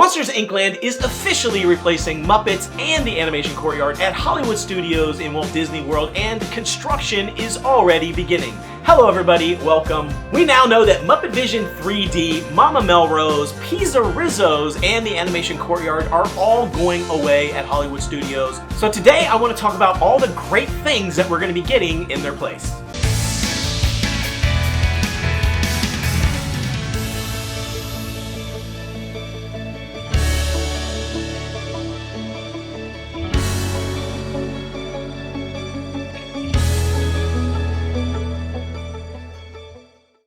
Monsters Inkland is officially replacing Muppets and the Animation Courtyard at Hollywood Studios in Walt Disney World, and construction is already beginning. Hello everybody, welcome. We now know that MuppetVision 3D, Mama Melrose, Pizze Rizzo's, and the Animation Courtyard are all going away at Hollywood Studios. So today I want to talk about all the great things that we're going to be getting in their place.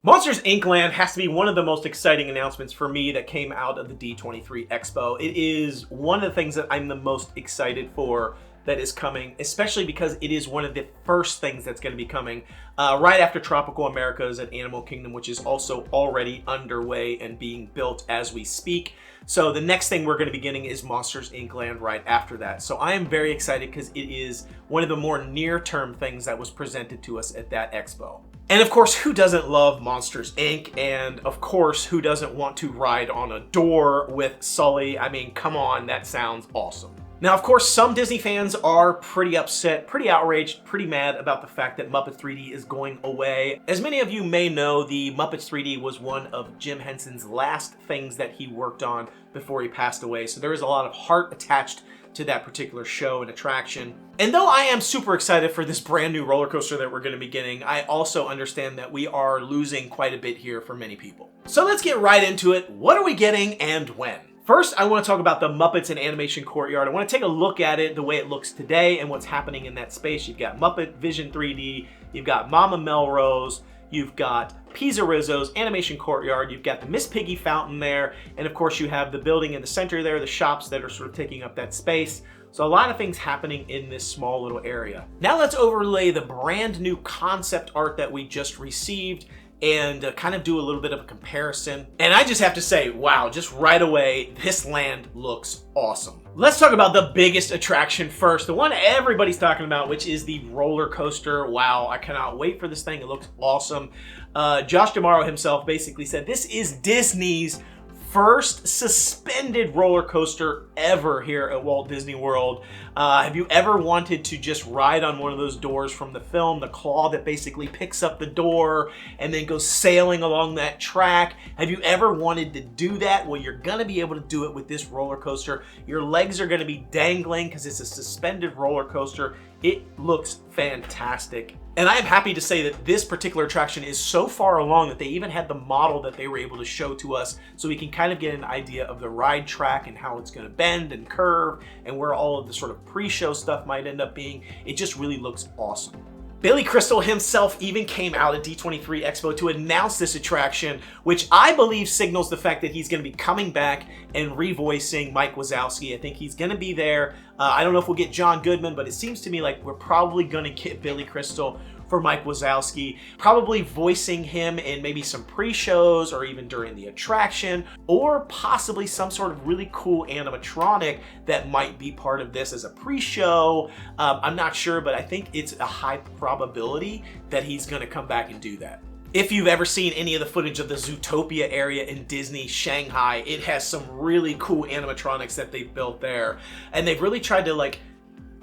Monsters Inkland has to be one of the most exciting announcements for me that came out of the D23 Expo. It is one of the things that I'm the most excited for that is coming, especially because it is one of the first things that's going to be coming right after Tropical Americas at Animal Kingdom, which is also already underway and being built as we speak. So the next thing we're going to be getting is Monsters Inkland right after that. So I am very excited because it is one of the more near-term things that was presented to us at that expo. And of course, who doesn't love Monsters Inc? And of course, who doesn't want to ride on a door with Sully? I mean, come on, that sounds awesome. Now, of course, some Disney fans are pretty upset, pretty outraged, pretty mad about the fact that Muppets 3D is going away. As many of you may know, the Muppets 3D was one of Jim Henson's last things that he worked on before he passed away. So there is a lot of heart attached to that particular show and attraction. And though I am super excited for this brand new roller coaster that we're going to be getting, I also understand that we are losing quite a bit here for many people. So let's get right into it. What are we getting and when? First, I want to talk about the Muppets and Animation Courtyard. I want to take a look at it, the way it looks today and what's happening in that space. You've got MuppetVision 3D, you've got Mama Melrose, you've got Pizze Rizzo's Animation Courtyard, you've got the Miss Piggy fountain there, and of course you have the building in the center there, the shops that are sort of taking up that space. So a lot of things happening in this small little area. Now let's overlay the brand new concept art that we just received and kind of do a little bit of a comparison. And I just have to say, wow, just right away, this land looks awesome. Let's talk about the biggest attraction first, the one everybody's talking about, which is the roller coaster. Wow, I cannot wait for this thing. It looks awesome. Josh D'Amaro himself basically said this is Disney's first suspended roller coaster ever here at Walt Disney World. Have you ever wanted to just ride on one of those doors from the film, the claw that basically picks up the door and then goes sailing along that track? Have you ever wanted to do that? Well, you're gonna be able to do it with this roller coaster. Your legs are gonna be dangling because it's a suspended roller coaster. It looks fantastic. And I am happy to say that this particular attraction is so far along that they even had the model that they were able to show to us so we can kind of get an idea of the ride track and how it's going to bend and curve and where all of the sort of pre-show stuff might end up being. It just really looks awesome. Billy Crystal himself even came out at D23 Expo to announce this attraction, which I believe signals the fact that he's going to be coming back and revoicing Mike Wazowski. I think he's going to be there. I don't know if we'll get John Goodman, but it seems to me like we're probably going to get Billy Crystal for Mike Wazowski, probably voicing him in maybe some pre-shows or even during the attraction, or possibly some sort of really cool animatronic that might be part of this as a pre-show. I'm not sure, but I think it's a high probability that he's going to come back and do that. If you've ever seen any of the footage of the Zootopia area in Disney Shanghai, it has some really cool animatronics that they've built there. And they've really tried to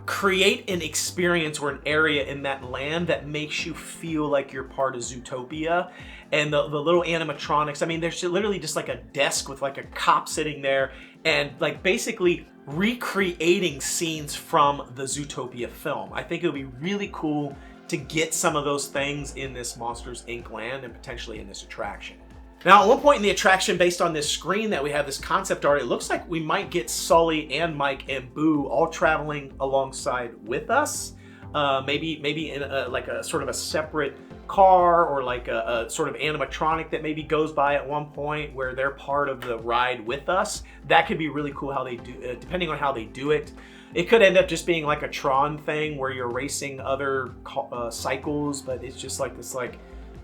create an experience or an area in that land that makes you feel like you're part of Zootopia. And the little animatronics, I mean, there's literally just like a desk with like a cop sitting there and like basically recreating scenes from the Zootopia film. I think it would be really cool to get some of those things in this Monsters Inc. land and potentially in this attraction. Now, at one point in the attraction, based on this screen that we have, this concept art, it looks like we might get Sully and Mike and Boo all traveling alongside with us. Maybe in like a sort of a separate car or like a sort of animatronic that maybe goes by at one point where they're part of the ride with us. That could be really cool how they do, depending on how they do it. It could end up just being like a Tron thing where you're racing other cycles, but it's just like this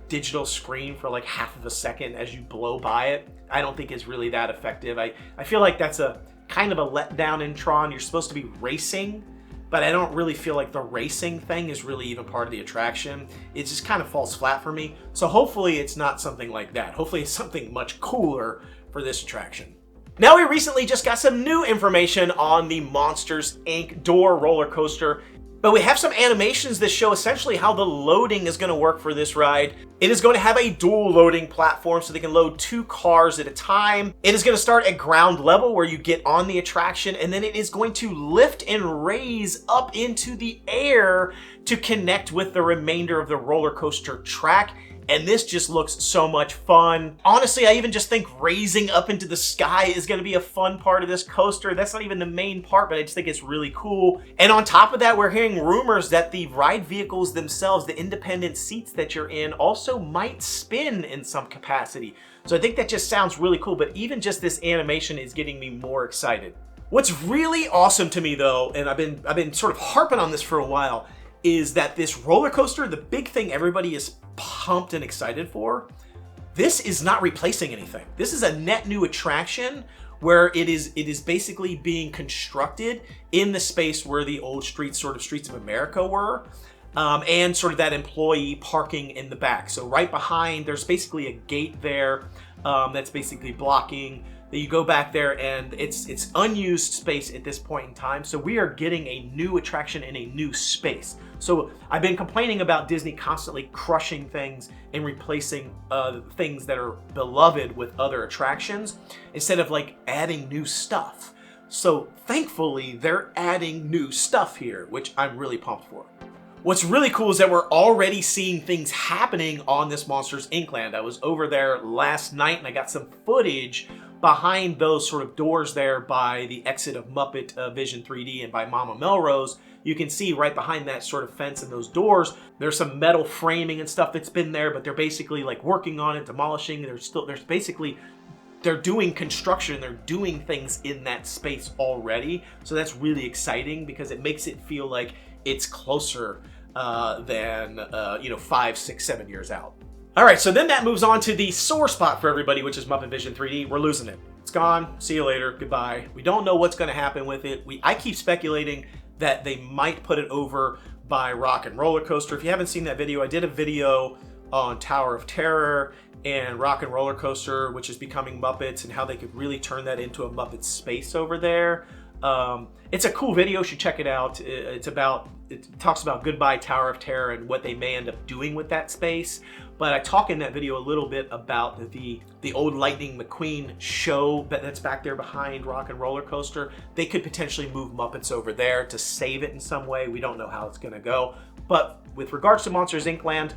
digital screen for like half of a second as you blow by it. I don't think it's really that effective. I feel like that's a kind of a letdown in Tron. You're supposed to be racing, but I don't really feel like the racing thing is really even part of the attraction. It just kind of falls flat for me. So hopefully it's not something like that. Hopefully it's something much cooler for this attraction. Now, we recently just got some new information on the Monsters, Inc. door roller coaster, but we have some animations that show essentially how the loading is going to work for this ride. It is going to have a dual loading platform so they can load 2 cars at a time. It is going to start at ground level where you get on the attraction, and then it is going to lift and raise up into the air to connect with the remainder of the roller coaster track. And this just looks so much fun. Honestly, I even just think raising up into the sky is gonna be a fun part of this coaster. That's not even the main part, but I just think it's really cool. And on top of that, we're hearing rumors that the ride vehicles themselves, the independent seats that you're in, also might spin in some capacity. So I think that just sounds really cool, but even just this animation is getting me more excited. What's really awesome to me though, and I've been sort of harping on this for a while, is that this roller coaster, the big thing everybody is pumped and excited for, this is not replacing anything. This is a net new attraction where it is basically being constructed in the space where the old streets of America were, and sort of that employee parking in the back. So right behind, there's basically a gate there that's basically blocking. That you go back there and it's unused space at this point in time. So we are getting a new attraction in a new space. So I've been complaining about Disney constantly crushing things and replacing things that are beloved with other attractions instead of like adding new stuff. So thankfully they're adding new stuff here, which I'm really pumped for. What's really cool is that we're already seeing things happening on this Monsters Inkland. I was over there last night and I got some footage behind those sort of doors there by the exit of MuppetVision 3D and by Mama Melrose. You can see right behind that sort of fence and those doors, there's some metal framing and stuff that's been there, but they're basically like working on it, demolishing. They're doing construction, they're doing things in that space already. So that's really exciting because it makes it feel like it's closer than 5, 6, 7 years out. All right, so then that moves on to the sore spot for everybody, which is MuppetVision 3D. We're losing it. It's gone. See you later. Goodbye. We don't know what's going to happen with it. I keep speculating that they might put it over by Rock and Roller Coaster. If you haven't seen that video, I did a video on Tower of Terror and Rock and Roller Coaster, which is becoming Muppets, and how they could really turn that into a Muppet space over there. It's a cool video. You should check it out. It talks about Goodbye Tower of Terror and what they may end up doing with that space. But I talk in that video a little bit about the old Lightning McQueen show that's back there behind Rock and Roller Coaster. They could potentially move Muppets over there to save it in some way. We don't know how it's going to go. But with regards to Monsters Inkland,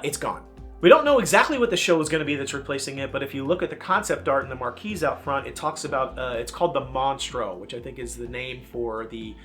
it's gone. We don't know exactly what the show is going to be that's replacing it, but if you look at the concept art and the marquees out front, it talks about, it's called the Monstro, which I think is the name for the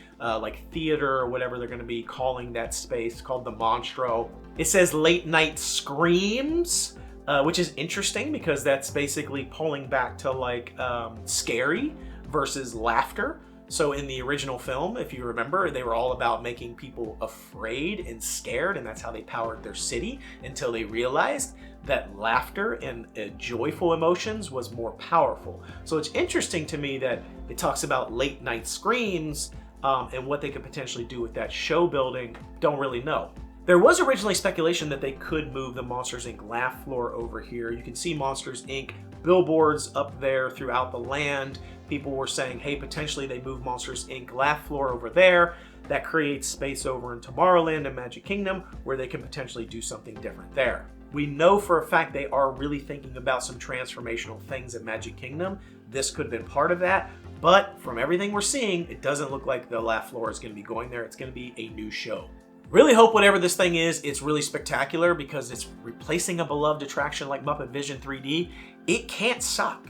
theater or whatever they're going to be calling that space, called the Monstro. It says late night screams, which is interesting because that's basically pulling back to scary versus laughter. So in the original film, if you remember, they were all about making people afraid and scared, and that's how they powered their city until they realized that laughter and joyful emotions was more powerful. So it's interesting to me that it talks about late night screams and what they could potentially do with that show building. Don't really know. There was originally speculation that they could move the Monsters Inc. laugh floor over here. You can see Monsters Inc. billboards up there throughout the land. People were saying, hey, potentially they move Monsters Inc. laugh floor over there. That creates space over in Tomorrowland and Magic Kingdom where they can potentially do something different there. We know for a fact they are really thinking about some transformational things at Magic Kingdom. This could have been part of that, but from everything we're seeing, it doesn't look like the laugh floor is going to be going there. It's going to be a new show. Really hope whatever this thing is, it's really spectacular because it's replacing a beloved attraction like MuppetVision 3D. It can't suck.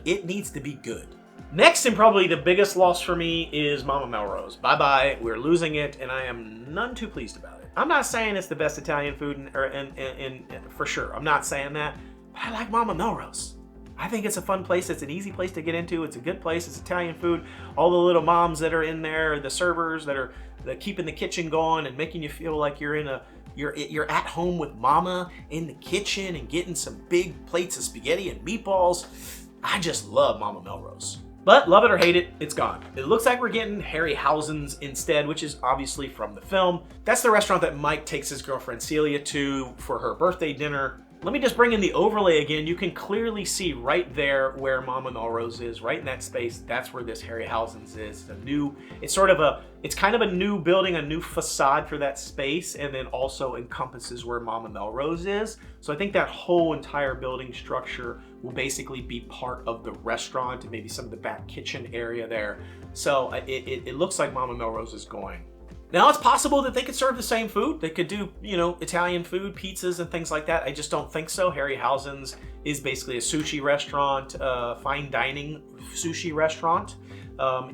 It needs to be good. Next, and probably the biggest loss for me, is Mama Melrose. Bye-bye, we're losing it, and I am none too pleased about it. I'm not saying it's the best Italian food for sure. I'm not saying that, but I like Mama Melrose. I think it's a fun place. It's an easy place to get into. It's a good place. It's Italian food. All the little moms that are in there, the servers that are keeping the kitchen going and making you feel like you're at home with Mama in the kitchen and getting some big plates of spaghetti and meatballs. I just love Mama Melrose. But love it or hate it, it's gone. It looks like we're getting Harryhausen's instead, which is obviously from the film. That's the restaurant that Mike takes his girlfriend Celia to for her birthday dinner. Let me just bring in the overlay again. You can clearly see right there where Mama Melrose is, right in that space. That's where this Harryhausen's is. It's kind of a new building, a new facade for that space, and then also encompasses where Mama Melrose is. So I think that whole entire building structure will basically be part of the restaurant and maybe some of the back kitchen area there. So it looks like Mama Melrose is going. Now, it's possible that they could serve the same food. They could do, Italian food, pizzas, and things like that. I just don't think so. Harryhausen's is basically a sushi restaurant, fine dining sushi restaurant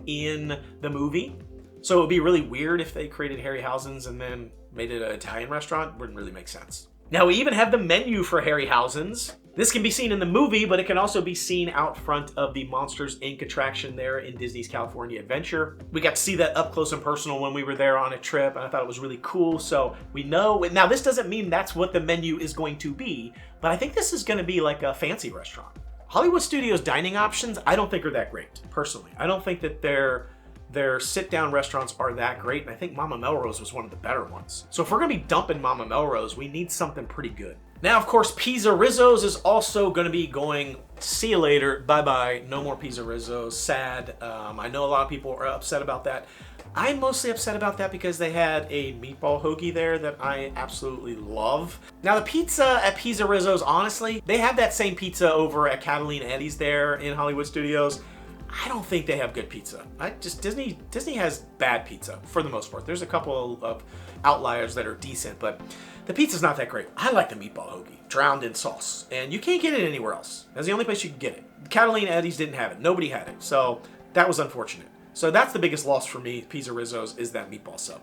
in the movie. So it would be really weird if they created Harryhausen's and then made it an Italian restaurant. Wouldn't really make sense. Now, we even have the menu for Harryhausen's. This can be seen in the movie, but it can also be seen out front of the Monsters, Inc. attraction there in Disney's California Adventure. We got to see that up close and personal when we were there on a trip, and I thought it was really cool. So we know, now this doesn't mean that's what the menu is going to be, but I think this is going to be like a fancy restaurant. Hollywood Studios dining options, I don't think are that great, personally. I don't think that their sit-down restaurants are that great, and I think Mama Melrose was one of the better ones. So if we're gonna be dumping Mama Melrose, we need something pretty good. Now, of course, Pizze Rizzo's is also gonna be going, see you later, bye-bye, no more Pizze Rizzo's, sad. I know a lot of people are upset about that. I'm mostly upset about that because they had a meatball hoagie there that I absolutely love. Now, the pizza at Pizze Rizzo's, honestly, they have that same pizza over at Catalina Eddie's there in Hollywood Studios. I don't think they have good pizza. Disney has bad pizza for the most part. There's a couple of outliers that are decent, but the pizza's not that great. I like the meatball hoagie, drowned in sauce, and you can't get it anywhere else. That's the only place you can get it. Catalina Eddie's didn't have it. Nobody had it, so that was unfortunate. So that's the biggest loss for me, Pizze Rizzo's, is that meatball sub.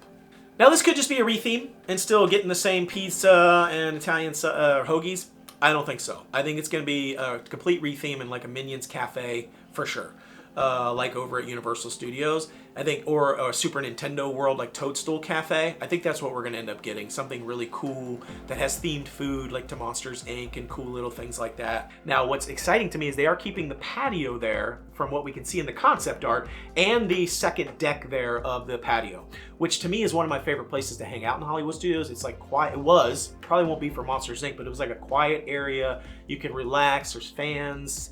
Now, this could just be a retheme and still getting the same pizza and Italian hoagies. I don't think so. I think it's going to be a complete retheme and like a Minions Cafe for sure. Like over at Universal Studios, I think, or a Super Nintendo World like Toadstool Cafe. I think that's what we're going to end up getting. Something really cool that has themed food like to Monsters, Inc. and cool little things like that. Now, what's exciting to me is they are keeping the patio there from what we can see in the concept art and the second deck there of the patio, which to me is one of my favorite places to hang out in Hollywood Studios. It's like quiet. It was, probably won't be for Monsters, Inc., but it was like a quiet area. You can relax. There's fans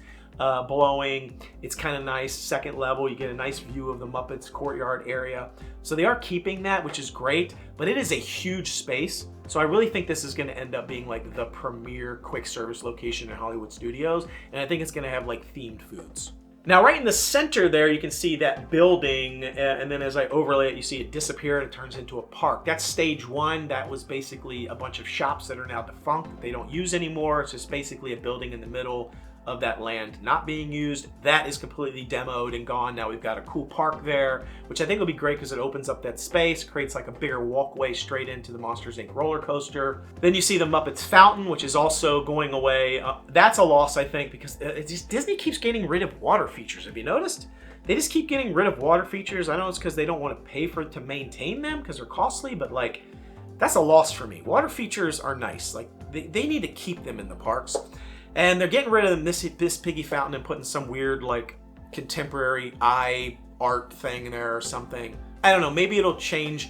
blowing. It's kind of nice. Second level, you get a nice view of the Muppets Courtyard area. So they are keeping that, which is great, but it is a huge space. So I really think this is going to end up being like the premier quick service location in Hollywood Studios, and I think it's going to have like themed foods. Now, right in the center there, you can see that building, and then as I overlay it, you see it disappear and it turns into a park. That's stage one. That was basically a bunch of shops that are now defunct that they don't use anymore. It's just basically a building in the middle of that land not being used. That is completely demoed and gone. Now we've got a cool park there, which I think will be great because it opens up that space, creates like a bigger walkway straight into the Monsters, Inc. roller coaster. Then you see the Muppets Fountain, which is also going away. That's a loss, I think, because Disney keeps getting rid of water features. Have you noticed? They just keep getting rid of water features. I know it's because they don't want to pay to maintain them because they're costly, but like, that's a loss for me. Water features are nice. Like, they need to keep them in the parks. And they're getting rid of this piggy fountain and putting some weird like contemporary eye art thing in there or something. I don't know, maybe it'll change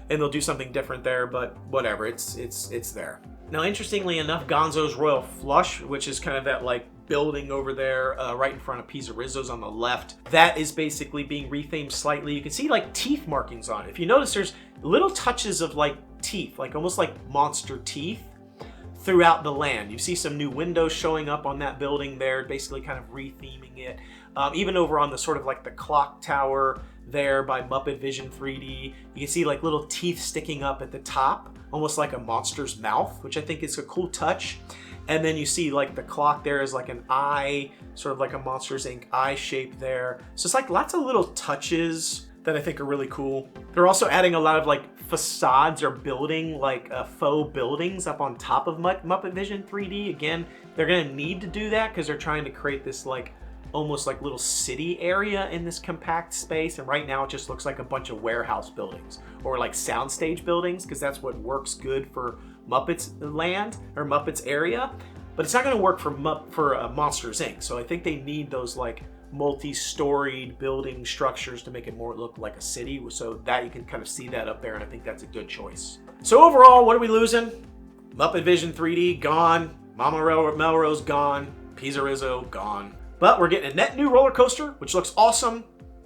and they'll do something different there, but whatever, it's there. Now, interestingly enough, Gonzo's Royal Flush, which is kind of that like building over there right in front of Pizze Rizzo's on the left, that is basically being rethemed slightly. You can see like teeth markings on it. If you notice, there's little touches of like teeth, like almost like monster teeth throughout the land. You see some new windows showing up on that building there, basically kind of retheming it. Even over on the sort of like the clock tower there by MuppetVision 3D, you can see like little teeth sticking up at the top, almost like a monster's mouth, which I think is a cool touch. And then you see like the clock there is like an eye, sort of like a Monsters, Inc. eye shape there. So it's like lots of little touches that I think are really cool. They're also adding a lot of like facades or building like faux buildings up on top of MuppetVision 3D. Again, they're gonna need to do that because they're trying to create this like almost like little city area in this compact space. And right now it just looks like a bunch of warehouse buildings or like soundstage buildings because that's what works good for Muppets land or Muppets area. But it's not gonna work for Monsters, Inc. So I think they need those like multi-storied building structures to make it more look like a city, so that you can kind of see that up there, and I think that's a good choice. So overall, what are we losing? MuppetVision 3D gone, Mama Melrose gone. Pizze Rizzo gone. But we're getting a net new roller coaster, which looks awesome.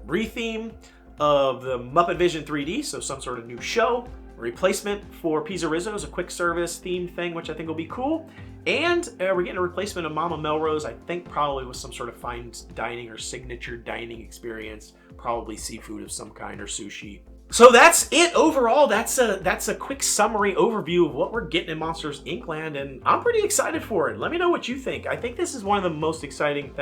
Retheme of the MuppetVision 3D, so some sort of new show. Replacement for Pizze Rizzo is a quick service theme thing, which I think will be cool. And we're getting a replacement of Mama Melrose, I think probably with some sort of fine dining or signature dining experience. Probably seafood of some kind or sushi. So that's it overall. That's a quick summary overview of what we're getting in Monsters Inkland, and I'm pretty excited for it. Let me know what you think. I think this is one of the most exciting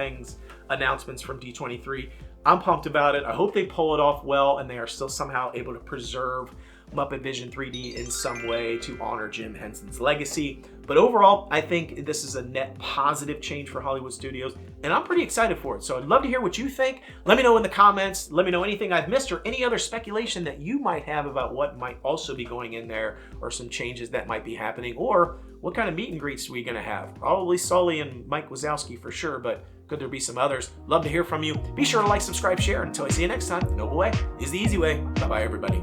announcements from D23. I'm pumped about it. I hope they pull it off well and they are still somehow able to preserve MuppetVision 3D in some way to honor Jim Henson's legacy. But overall, I think this is a net positive change for Hollywood Studios, and I'm pretty excited for it. So I'd love to hear what you think. Let me know in the comments. Let me know anything I've missed or any other speculation that you might have about what might also be going in there, or some changes that might be happening, or what kind of meet and greets are we going to have? Probably Sully and Mike Wazowski for sure, but could there be some others? Love to hear from you. Be sure to like, subscribe, share. Until I see you next time, the Noble Way is the easy way. Bye-bye, everybody.